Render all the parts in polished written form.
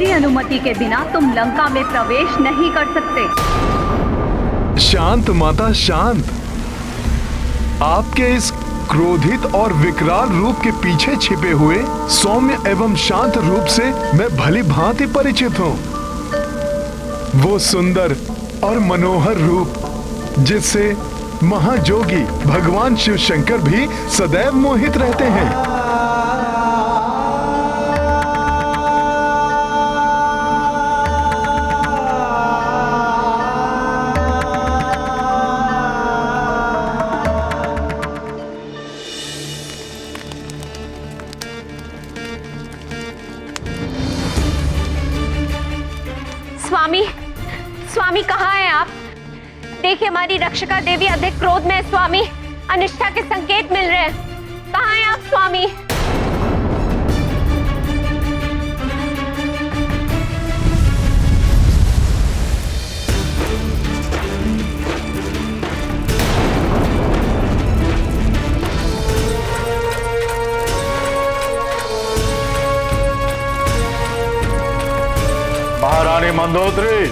मेरी अनुमति के बिना तुम लंका में प्रवेश नहीं कर सकते। शांत माता शांत। आपके इस क्रोधित और विकराल रूप के पीछे छिपे हुए सौम्य एवं शांत रूप से मैं भली भांति परिचित हूँ। वो सुंदर और मनोहर रूप जिससे महाजोगी भगवान शिव शंकर भी सदैव मोहित रहते हैं। स्वामी कहाँ हैं आप? देखिए हमारी रक्षका देवी अधिक क्रोध में है स्वामी। अनिष्टा के संकेत मिल रहे हैं। कहाँ हैं आप स्वामी? महारानी मंदोदरी,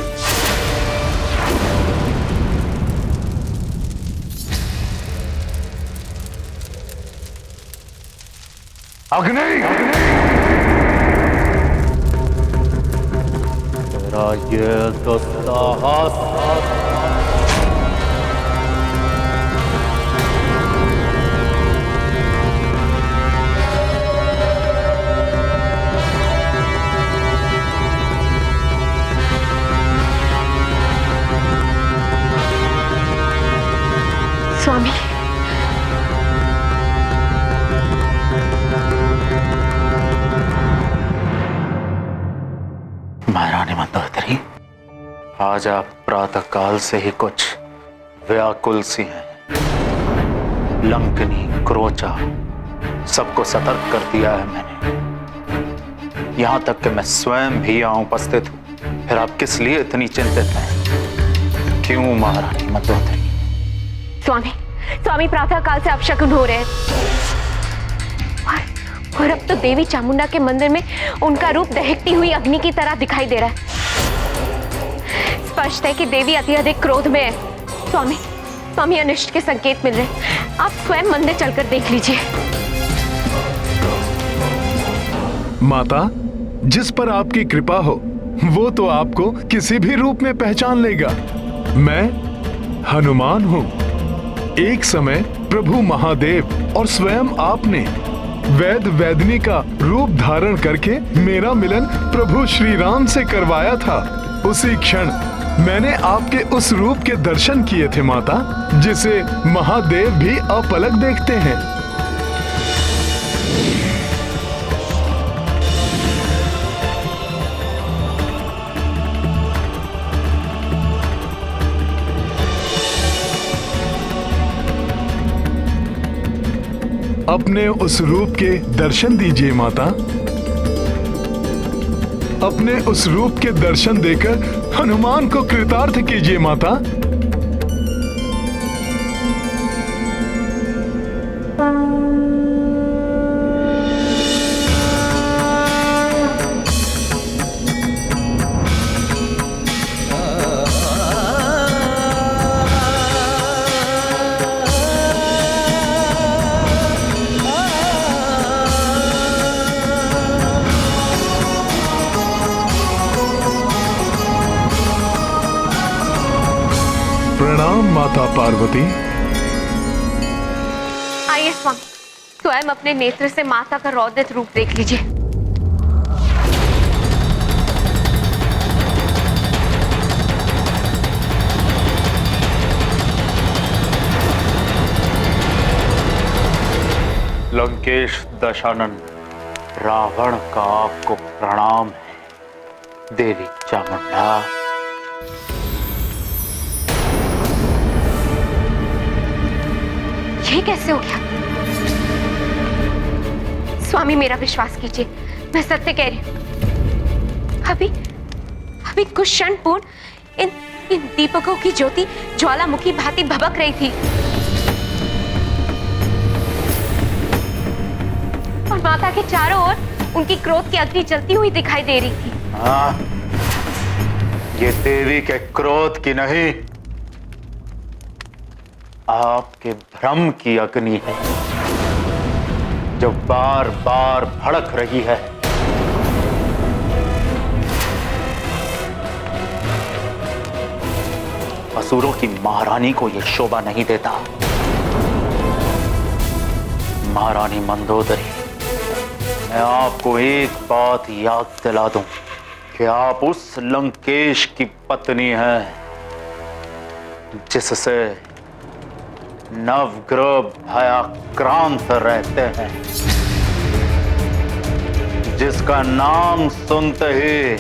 अग्नि, तेरा ये दुस्साहस स्वामी, महारानी मंदोदरी, आज आप प्रातः काल से ही कुछ व्याकुल सी हैं। लंकनी, क्रोचा सबको सतर्क कर दिया है मैंने। यहां तक कि मैं स्वयं भी यहां उपस्थित हूं। फिर आप किस लिए इतनी चिंतित हैं? क्यों महारानी मंदोदरी? स्वामी प्रातः काल से अपशकुन हो रहे हैं। और अब तो देवी चामुंडा के मंदिर में उनका रूप दहकती हुई अग्नि की तरह दिखाई दे रहा है। स्पष्ट है कि देवी अत्यधिक क्रोध में है। स्वामी अनिष्ट के संकेत मिल रहे हैं। आप स्वयं मंदिर चलकर देख लीजिए। माता, जिस पर आपकी कृपा हो वो तो आपको किसी भी रूप में पहचान लेगा। मैं हनुमान हूँ। एक समय प्रभु महादेव और स्वयं आपने वैद वैदनी का रूप धारण करके मेरा मिलन प्रभु श्री राम से करवाया था। उसी क्षण मैंने आपके उस रूप के दर्शन किए थे माता, जिसे महादेव भी अपलक देखते हैं। अपने उस रूप के दर्शन दीजिए माता। अपने उस रूप के दर्शन देकर हनुमान को कृतार्थ कीजिए माता। प्रणाम माता पार्वती। आइए स्वामी, स्वयं अपने नेत्र से माता का रौद्र रूप देख लीजिए। लंकेश दशानन, रावण का आपको प्रणाम है। देवी चामुंडा, ये कैसे हो गया? स्वामी मेरा विश्वास कीजिए, मैं सत्य कह रही हूं। अभी कुछ क्षण पूर्व इन दीपकों की ज्योति ज्वालामुखी भांति भभक रही थी और माता के चारों ओर उनकी क्रोध की अग्नि जलती हुई दिखाई दे रही थी। हाँ, ये देवी के क्रोध की नहीं, आपके भ्रम की अग्नि है जो बार बार भड़क रही है। असुरों की महारानी को यह शोभा नहीं देता। महारानी मंदोदरी, मैं आपको एक बात याद दिला दूं कि आप उस लंकेश की पत्नी हैं जिससे नवग्रह भयाक्रांत रहते हैं, जिसका नाम सुनते ही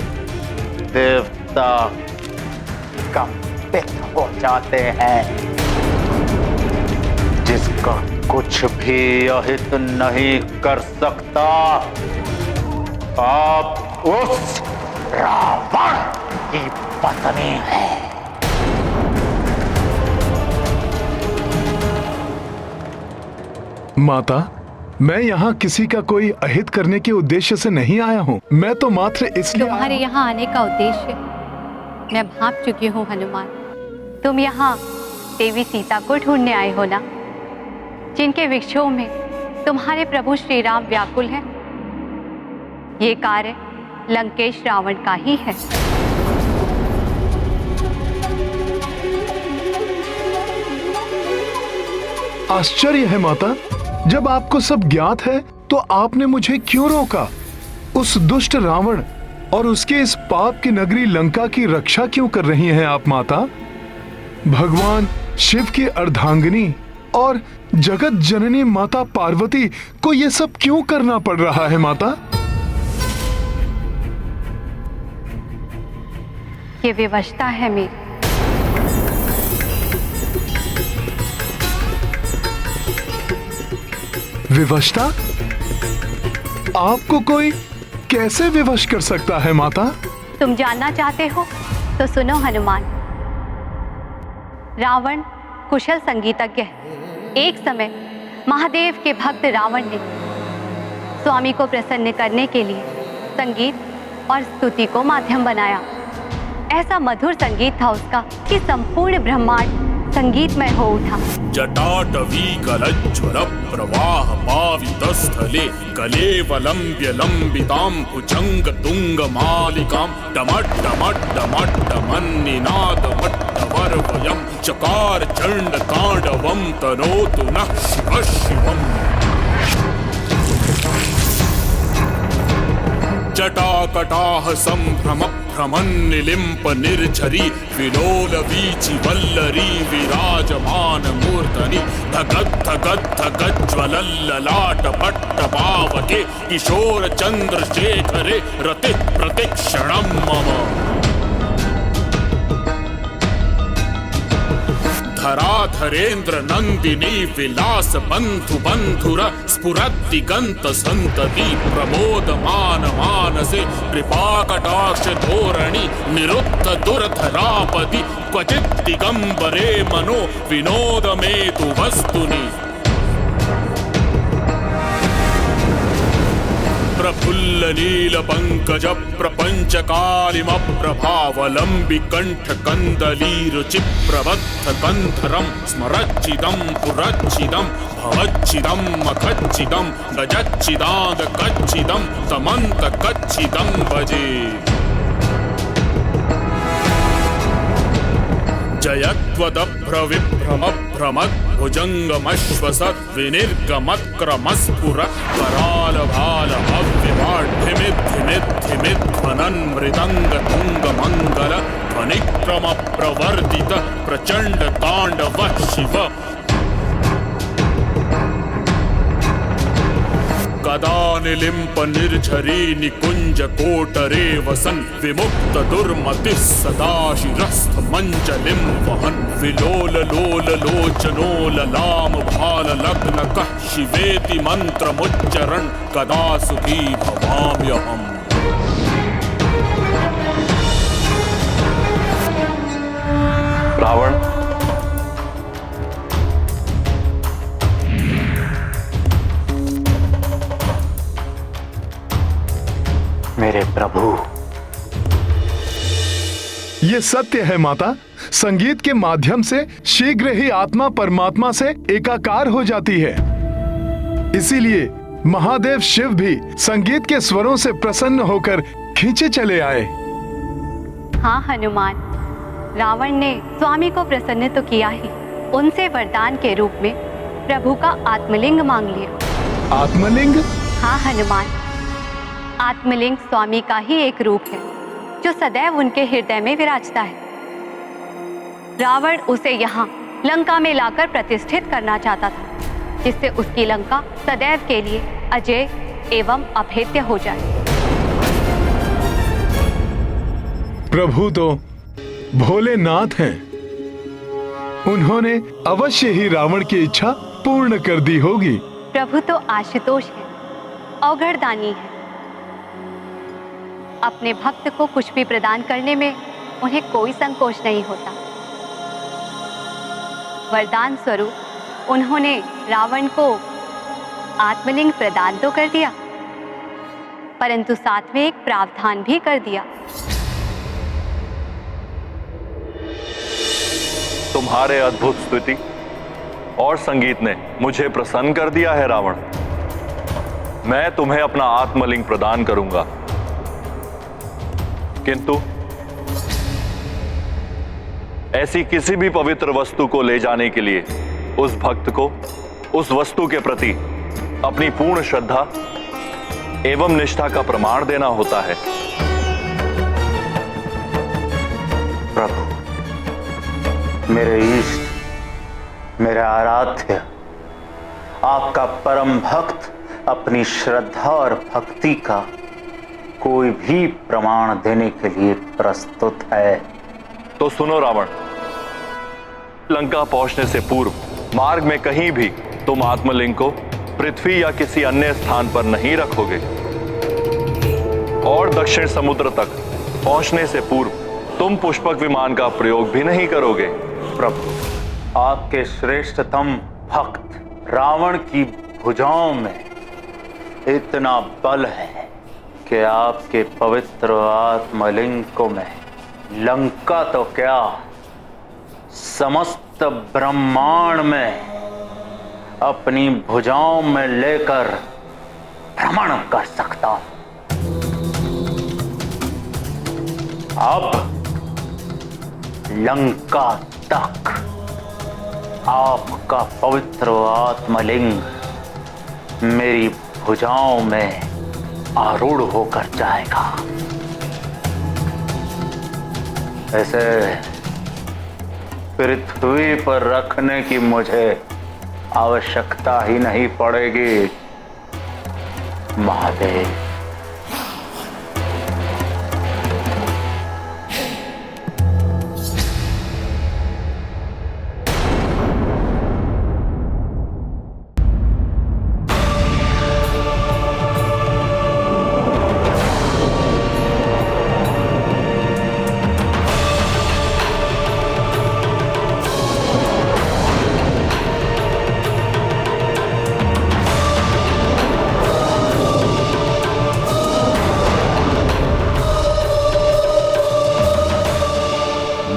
देवता कंपित हो जाते हैं, जिसका कुछ भी अहित नहीं कर सकता। आप उस रावण की पत्नी हैं। माता, मैं यहाँ किसी का कोई अहित करने के उद्देश्य से नहीं आया हूँ। मैं तो मात्र इसलिए तुम्हारे यहाँ आने का उद्देश्य मैं भांप चुकी हूँ हनुमान। तुम यहाँ देवी सीता को ढूंढने आए हो ना, जिनके विक्षोभ में तुम्हारे प्रभु श्री राम व्याकुल हैं। ये कार्य लंकेश रावण का ही है। आश्चर्य है माता, जब आपको सब ज्ञात है तो आपने मुझे क्यों रोका? उस दुष्ट रावण और उसके इस पाप की नगरी लंका की रक्षा क्यों कर रही हैं आप माता? भगवान शिव की अर्धांगिनी और जगत जननी माता पार्वती को यह सब क्यों करना पड़ रहा है माता? ये विवशता है मेरी। विवशता? आपको कोई कैसे विवश कर सकता है माता? तुम जानना चाहते हो तो सुनो हनुमान। रावण कुशल संगीतज्ञ है। एक समय महादेव के भक्त रावण ने स्वामी को प्रसन्न करने के लिए संगीत और स्तुति को माध्यम बनाया। ऐसा मधुर संगीत था उसका कि संपूर्ण ब्रह्मांड संगीतमय हो उठा। जटाटवी कलज्ज्वल प्रवाह पावितस्थले कलेवलम्ब्य लम्बितां भुजंग तुंग मालिकां डमट डमट डमट डमन्निनादमट्टवर्वयं चकार चंड तांडवं तनोतु नः शिवः शिवम्। जटाकटाह संभ्रम भ्रमन्निलिम्प निर्झरी विलोल वीचि वल्लरी विराजमान मूर्धनि धगद् धगद् धगज्ज्वलल्ललाट पट्टपावके किशोर चंद्रशेखरे रतिः प्रतिक्षणं मम। धराधरेन्द्र नंदिनी विलास बंधु बंधुर स्फुरद्दिगंत संतति प्रमोदमान मानसे कृपा कटाक्ष धोरणि निरुद्ध दुर्धरापति क्वचित् दिगंबरे मनो विनोदमेतु वस्तुनि। प्रफुल्ल नील पंकज प्रपंच कालिम प्रभावलंबि कंठ कंदली रुचि प्रबद्ध कंधरम स्मरच्चिदं पुरच्चिदं भवच्चिदं मखच्चिदं गजच्चिदांग कच्चिदं तमंत कच्चिदं भजे। जयत्वदभ्रविभ्रम भ्रमद् भुजंगमश्वसत् विनिर्गमत्क्रमस्फुर कराल भाल अव्यवाढ्यमिद्धिमिद्धिमिध्वनन् मृदंग तुंग मंगल ध्वनिक्रम प्रवर्धित प्रचंड तांडवः शिव। कदा निलिम्प निर्झरी निकुंज कोटरे वसन विमुक्त दुर्मतिः सदा शिरस्थ मंजलिं वहन् विलोल लोल लोचनो ललाम भाल लग्न कः शिवेति मंत्रमुच्चरन् कदा सुखी भवाम्यहम्। रावण, मेरे प्रभु ये सत्य है माता, संगीत के माध्यम से शीघ्र ही आत्मा परमात्मा से एकाकार हो जाती है। इसीलिए महादेव शिव भी संगीत के स्वरों से प्रसन्न होकर खींचे चले आए। हाँ हनुमान, रावण ने स्वामी को प्रसन्न तो किया ही, उनसे वरदान के रूप में प्रभु का आत्मलिंग मांग लिया। आत्मलिंग? हाँ हनुमान, आत्मलिंग स्वामी का ही एक रूप है जो सदैव उनके हृदय में विराजता है। रावण उसे यहाँ लंका में लाकर प्रतिष्ठित करना चाहता था, जिससे उसकी लंका सदैव के लिए अजय एवं अभेद्य हो जाए। प्रभु तो भोलेनाथ हैं, उन्होंने अवश्य ही रावण की इच्छा पूर्ण कर दी होगी। प्रभु तो आशुतोष है, अवघड़दानी है। अपने भक्त को कुछ भी प्रदान करने में उन्हें कोई संकोच नहीं होता। वरदान स्वरूप उन्होंने रावण को आत्मलिंग प्रदान तो कर दिया, परंतु साथ में एक प्रावधान भी कर दिया। तुम्हारे अद्भुत स्तुति और संगीत ने मुझे प्रसन्न कर दिया है रावण। मैं तुम्हें अपना आत्मलिंग प्रदान करूंगा, किंतु ऐसी किसी भी पवित्र वस्तु को ले जाने के लिए उस भक्त को उस वस्तु के प्रति अपनी पूर्ण श्रद्धा एवं निष्ठा का प्रमाण देना होता है। प्रभु, मेरे इष्ट, मेरे आराध्य, आपका परम भक्त अपनी श्रद्धा और भक्ति का कोई भी प्रमाण देने के लिए प्रस्तुत है। तो सुनो रावण, लंका पहुंचने से पूर्व मार्ग में कहीं भी तुम आत्मलिंग को पृथ्वी या किसी अन्य स्थान पर नहीं रखोगे, और दक्षिण समुद्र तक पहुंचने से पूर्व तुम पुष्पक विमान का प्रयोग भी नहीं करोगे। प्रभु, आपके श्रेष्ठतम भक्त रावण की भुजाओं में इतना बल है कि आपके पवित्र आत्मलिंग को मैं लंका तो क्या, समस्त ब्रह्मांड में अपनी भुजाओं में लेकर भ्रमण कर सकता हूं। अब लंका तक आपका पवित्र आत्मलिंग मेरी भुजाओं में आरूढ़ होकर जाएगा। ऐसे पृथ्वी पर रखने की मुझे आवश्यकता ही नहीं पड़ेगी महादेव।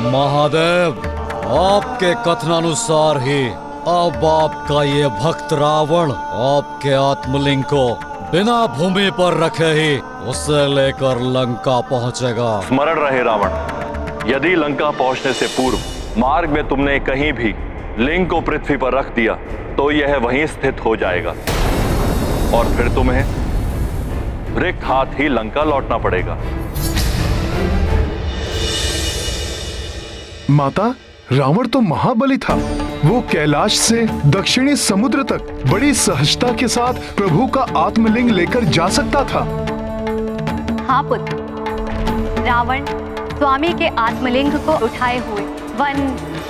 महादेव, आपके कथनानुसार ही अब आपका ये भक्त रावण आपके आत्मलिंग को बिना भूमि पर रखे ही उसे लेकर लंका पहुंचेगा। स्मरण रहे रावण, यदि लंका पहुंचने से पूर्व मार्ग में तुमने कहीं भी लिंग को पृथ्वी पर रख दिया तो यह वहीं स्थित हो जाएगा और फिर तुम्हें रिक्त हाथ ही लंका लौटना पड़ेगा। माता, रावण तो महाबली था। वो कैलाश से दक्षिणी समुद्र तक बड़ी सहजता के साथ प्रभु का आत्मलिंग लेकर जा सकता था। हाँ पुत्र, रावण स्वामी के आत्मलिंग को उठाए हुए वन,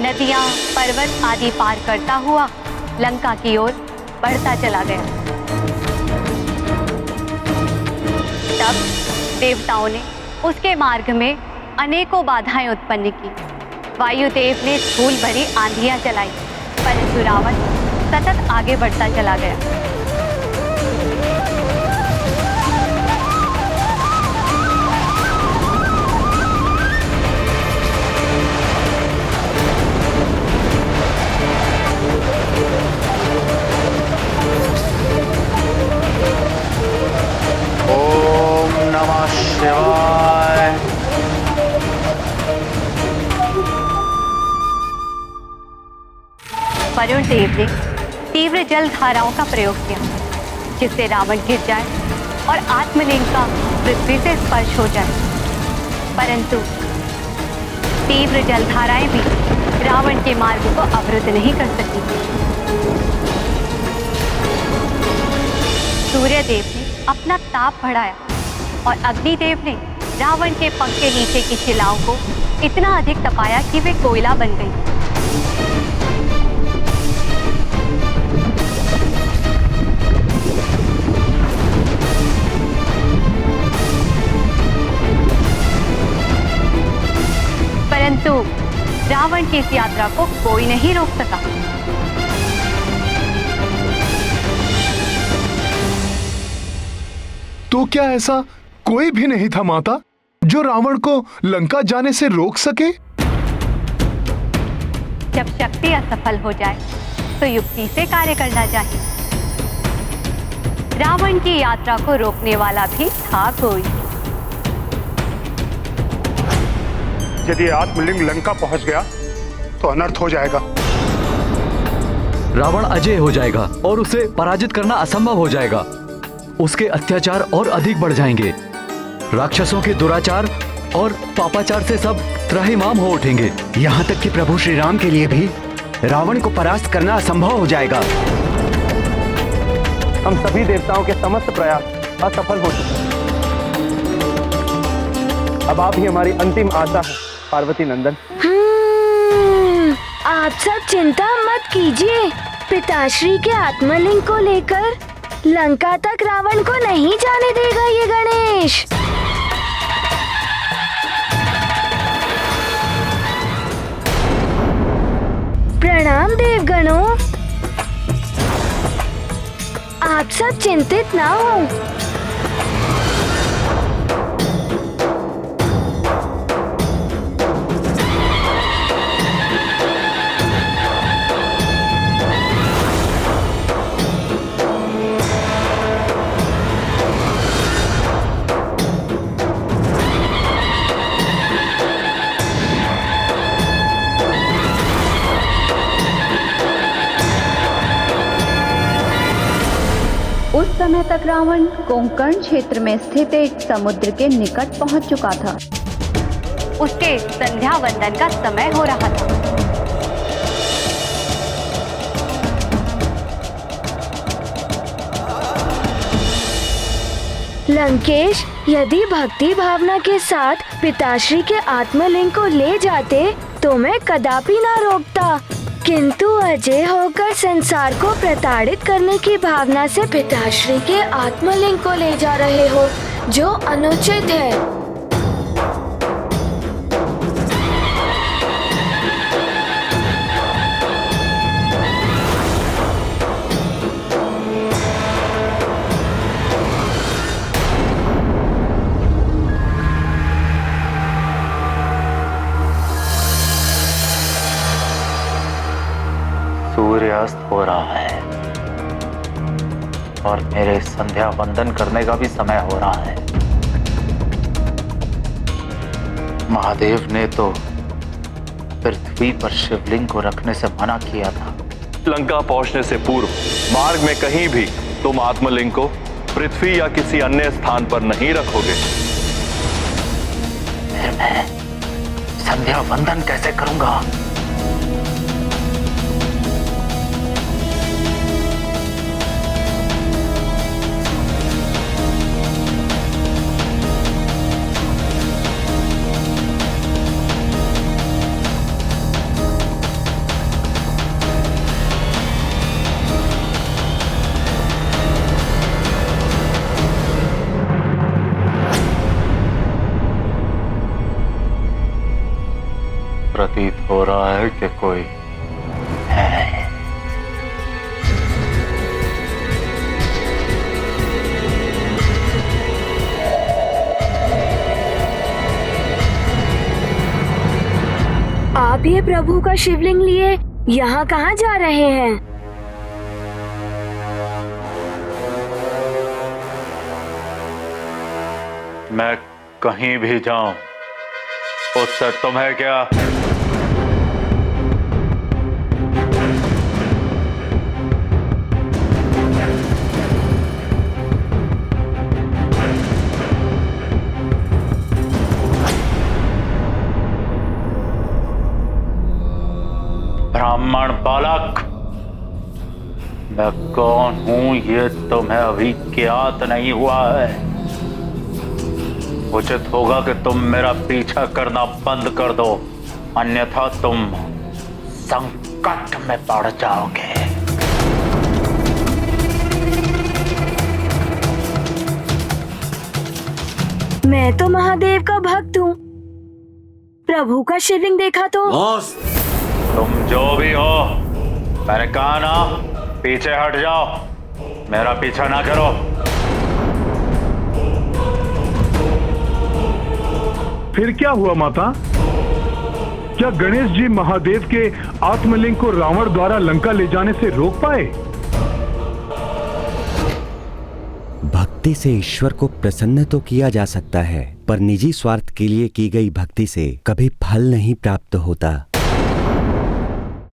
नदियां, पर्वत आदि पार करता हुआ लंका की ओर बढ़ता चला गया। तब देवताओं ने उसके मार्ग में अनेकों बाधाएं उत्पन्न की। वायुदेव ने धूल भरी आंधियां चलाई, परंतु रावण सतत आगे बढ़ता चला गया। वरुण देव ने तीव्र जल धाराओं का प्रयोग किया, जिससे रावण गिर जाए और आत्मलिंग का पृथ्वी से स्पर्श हो जाए। परंतु तीव्र जलधाराएं भी रावण के मार्ग को अवरुद्ध नहीं कर सकी। सूर्यदेव ने अपना ताप बढ़ाया और अग्निदेव ने रावण के पंख के नीचे की शिलाओं को इतना अधिक तपाया कि वे कोयला बन गई। परंतु रावण की इस यात्रा को कोई नहीं रोक सका। तो क्या ऐसा कोई भी नहीं था माता जो रावण को लंका जाने से रोक सके? जब शक्ति असफल हो जाए तो युक्ति से कार्य करना चाहिए। रावण की यात्रा को रोकने वाला भी था कोई। यदि आत्मलिंग लंका पहुंच गया तो अनर्थ हो जाएगा। रावण अजय हो जाएगा और उसे पराजित करना असंभव हो जाएगा। उसके अत्याचार और अधिक बढ़ जाएंगे। राक्षसों के दुराचार और पापाचार से सब त्राहिमाम हो उठेंगे। यहाँ तक कि प्रभु श्री राम के लिए भी रावण को परास्त करना असंभव हो जाएगा। हम सभी देवताओं के समस्त प्रयास असफल हो चुके हैं। अब आप ही हमारी अंतिम आशा है पार्वती नंदन। आप सब चिंता मत कीजिए। पिताश्री के आत्मलिंग को लेकर लंका तक रावण को नहीं जाने देगा ये गणेश। प्रणाम देवगणों। आप सब चिंतित ना हो। उस समय तक रावण कोंकण क्षेत्र में स्थित एक समुद्र के निकट पहुंच चुका था। उसके संध्या वंदन का समय हो रहा था। लंकेश, यदि भक्ति भावना के साथ पिताश्री के आत्मलिंग को ले जाते तो मैं कदापि ना रोकता, किंतु अजय होकर संसार को प्रताड़ित करने की भावना से पिताश्री के आत्मलिंग को ले जा रहे हो, जो अनुचित है। सूर्यास्त हो रहा है और मेरे संध्या वंदन करने का भी समय हो रहा है। महादेव ने तो पृथ्वी पर शिवलिंग को रखने से मना किया था। लंका पहुंचने से पूर्व मार्ग में कहीं भी तुम आत्मलिंग को पृथ्वी या किसी अन्य स्थान पर नहीं रखोगे। फिर मैं संध्या वंदन कैसे करूंगा? प्रतीत हो रहा है कि कोई है। आप ये प्रभु का शिवलिंग लिए यहाँ कहाँ जा रहे हैं? मैं कहीं भी जाऊं उससे तुम्हें क्या? बालक, मैं कौन हूं ये तुम्हें अभी ज्ञात नहीं हुआ है। उचित होगा कि तुम मेरा पीछा करना बंद कर दो, अन्यथा तुम संकट में पड़ जाओगे। मैं तो महादेव का भक्त हूँ। प्रभु का शिवलिंग देखा तो तुम जो भी हो, मैंने कहा ना, पीछे हट जाओ, मेरा पीछा ना करो। फिर क्या हुआ माता? क्या गणेश जी महादेव के आत्मलिंग को रावण द्वारा लंका ले जाने से रोक पाए? भक्ति से ईश्वर को प्रसन्न तो किया जा सकता है, पर निजी स्वार्थ के लिए की गई भक्ति से कभी फल नहीं प्राप्त होता।